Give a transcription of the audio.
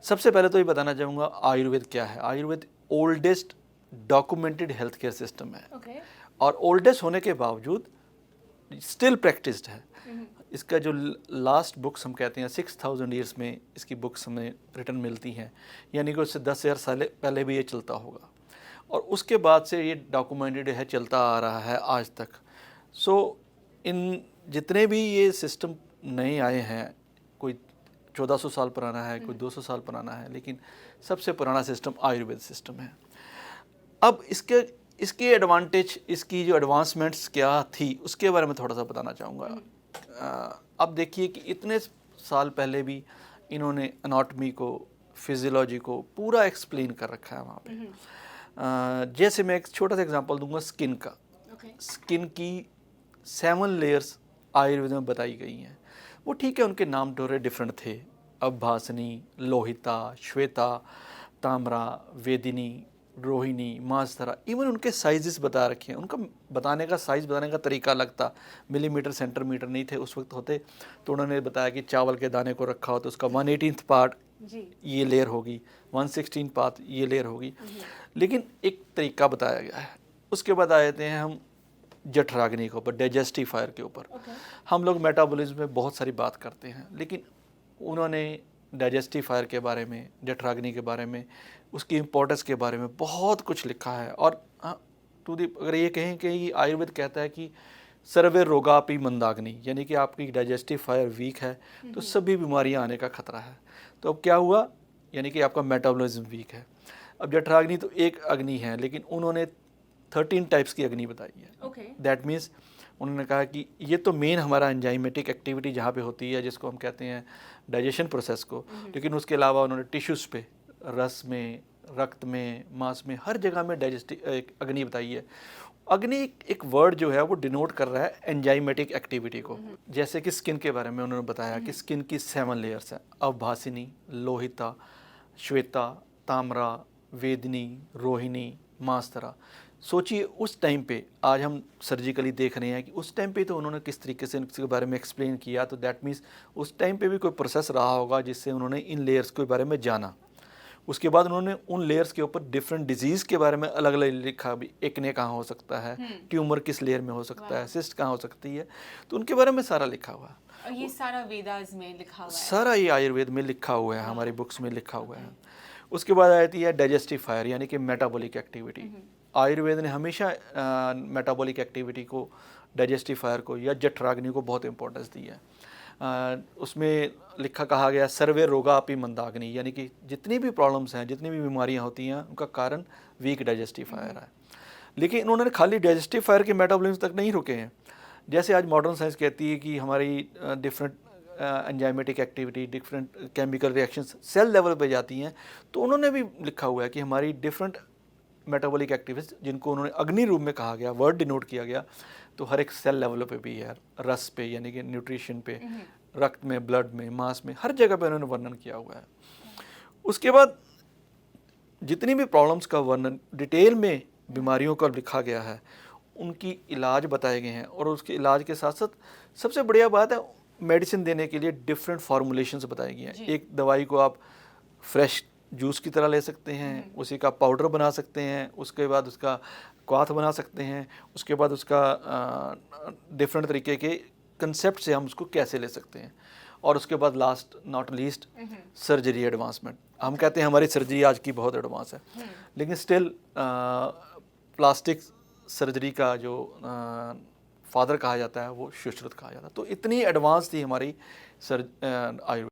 सबसे पहले तो ये बताना चाहूँगा आयुर्वेद क्या है। Ayurveda oldest documented health care system है ओके। और ओल्डेस्ट होने के बावजूद स्टिल प्रैक्टिस्ड है। इसका जो लास्ट बुक्स हम कहते हैं 6000 ईयर्स में इसकी बुक्स हमें रिटर्न मिलती हैं, यानी कि उससे 10,000 साल पहले भी ये चलता होगा और उसके बाद से ये डॉक्यूमेंटेड है, चलता आ रहा है आज तक। सो इन जितने भी ये सिस्टम नए आए हैं, कोई 1400 साल पुराना है, कोई 200 साल पुराना है, लेकिन सबसे पुराना सिस्टम आयुर्वेद सिस्टम है। अब इसकी एडवांटेज, इसकी जो एडवांसमेंट्स क्या थी उसके बारे में थोड़ा सा बताना चाहूँगा। अब देखिए कि इतने साल पहले भी इन्होंने एनाटॉमी को, फिजियोलॉजी को पूरा एक्सप्लेन कर रखा है वहाँ पे। जैसे मैं एक छोटा सा एग्जांपल दूंगा स्किन का। स्किन की 7 लेयर्स आयुर्वेद में बताई गई हैं। वो ठीक है, उनके नाम थोड़े डिफरेंट थे, अभ्भासनी, लोहिता, श्वेता, ताम्रा, वेदिनी, रोहिणी, मांसधरा। इवन उनके साइजेस बता रखे हैं, उनका बताने का साइज़ बताने का तरीका अलग था। मिलीमीटर सेंटीमीटर नहीं थे उस वक्त होते, तो उन्होंने बताया कि चावल के दाने को रखा हो तो उसका 1/18 पार्ट ये लेयर होगी, 1/16 पार्ट ये लेयर होगी, लेकिन एक तरीका बताया गया है। उसके बाद आए थे हम जठराग्नि के ऊपर, डाइजेस्टिव फायर के ऊपर। हम लोग मेटाबॉलिज्म में बहुत सारी बात करते हैं, लेकिन उन्होंने डाइजेस्टिव फायर के बारे में, जठराग्नि के बारे में, उसकी इम्पोर्टेंस के बारे में बहुत कुछ लिखा है। और अगर ये कहें कि आयुर्वेद कहता है कि सर्वे रोगापि मंदाग्नि, यानी कि आपकी डाइजेस्टिव फायर वीक है तो सभी बीमारियां आने का खतरा है। तो अब क्या हुआ, यानी कि आपका मेटाबॉलिज्म वीक है। अब जठराग्नि तो एक अग्नि है, लेकिन उन्होंने 13 टाइप्स की अग्नि बताई है। दैट मीन्स उन्होंने कहा कि ये तो मेन हमारा एंजाइमेटिक एक्टिविटी जहाँ पे होती है, जिसको हम कहते हैं डाइजेशन प्रोसेस को, लेकिन उसके अलावा उन्होंने टिश्यूज़ पे, रस में, रक्त में, मांस में, हर जगह में डाइजेस्टिव एक अग्नि बताई है। अग्नि एक वर्ड जो है वो डिनोट कर रहा है एंजाइमेटिक एक्टिविटी को। जैसे कि स्किन के बारे में उन्होंने बताया कि स्किन की 7 लेयर्स हैं, अभ्भासिनी, लोहिता, श्वेता, ताम्रा, वेदिनी, रोहिणी, मांसधरा। सोचिए उस टाइम पे, आज हम सर्जिकली देख रहे हैं कि उस टाइम पे तो उन्होंने किस तरीके से इसके बारे में एक्सप्लेन किया, तो दैट मीन्स उस टाइम पे भी कोई प्रोसेस रहा होगा जिससे उन्होंने इन लेयर्स के बारे में जाना। उसके बाद उन्होंने उन लेयर्स के ऊपर डिफरेंट डिजीज़ के बारे में अलग अलग लिखा भी, एक्ने कहाँ हो सकता है, ट्यूमर किस लेयर में हो सकता है, सिस्ट कहाँ हो सकती है, तो उनके बारे में सारा लिखा हुआ है। और ये सारा वेदास में लिखा हुआ है, सारा ये आयुर्वेद में लिखा हुआ है, हमारी बुक्स में लिखा हुआ है। उसके बाद आती है डाइजेस्टिव फायर, यानी कि मेटाबॉलिक एक्टिविटी। आयुर्वेद ने हमेशा मेटाबॉलिक एक्टिविटी को, डाइजेस्टिव फायर को या जठराग्नि को बहुत इंपॉर्टेंस दी है। उसमें लिखा कहा गया सर्वे रोगापि मंदाग्नि, यानी कि जितनी भी प्रॉब्लम्स हैं, जितनी भी बीमारियां होती हैं, उनका कारण वीक डाइजेस्टिव फायर है। लेकिन उन्होंने खाली डाइजेस्टिव फायर के मेटाबॉलिज्म तक नहीं रुके हैं। जैसे आज मॉडर्न साइंस कहती है कि हमारी different enzymatic activity, different chemical reactions cell level पे जाती हैं, तो उन्होंने भी लिखा हुआ है कि हमारी डिफरेंट मेटाबॉलिक एक्टिविटीज, जिनको उन्होंने अग्नि रूप में कहा गया, वर्ड डिनोट किया गया, तो हर एक सेल लेवल पे भी है, रस पे यानी कि न्यूट्रिशन पे, रक्त में, ब्लड में, मांस में, हर जगह पे उन्होंने वर्णन किया हुआ है। उसके बाद जितनी भी प्रॉब्लम्स का वर्णन डिटेल में बीमारियों का लिखा गया है, उनकी इलाज बताए गए हैं। और उसके इलाज के साथ साथ सबसे बढ़िया बात है, मेडिसिन देने के लिए डिफरेंट फार्मूलेशंस बताए गए हैं। एक दवाई को आप फ्रेश जूस की तरह ले सकते हैं, उसी का पाउडर बना सकते हैं, उसके बाद उसका क्वाथ बना सकते हैं, उसके बाद उसका डिफरेंट तरीके के कंसेप्ट से हम उसको कैसे ले सकते हैं। और उसके बाद last not least surgery advancement. हम कहते हैं हमारी सर्जरी आज की बहुत एडवांस है, लेकिन स्टिल प्लास्टिक सर्जरी का जो फादर कहा जाता है वो सुश्रुत कहा जाता है। तो इतनी एडवांस थी हमारी आयुर्वेद।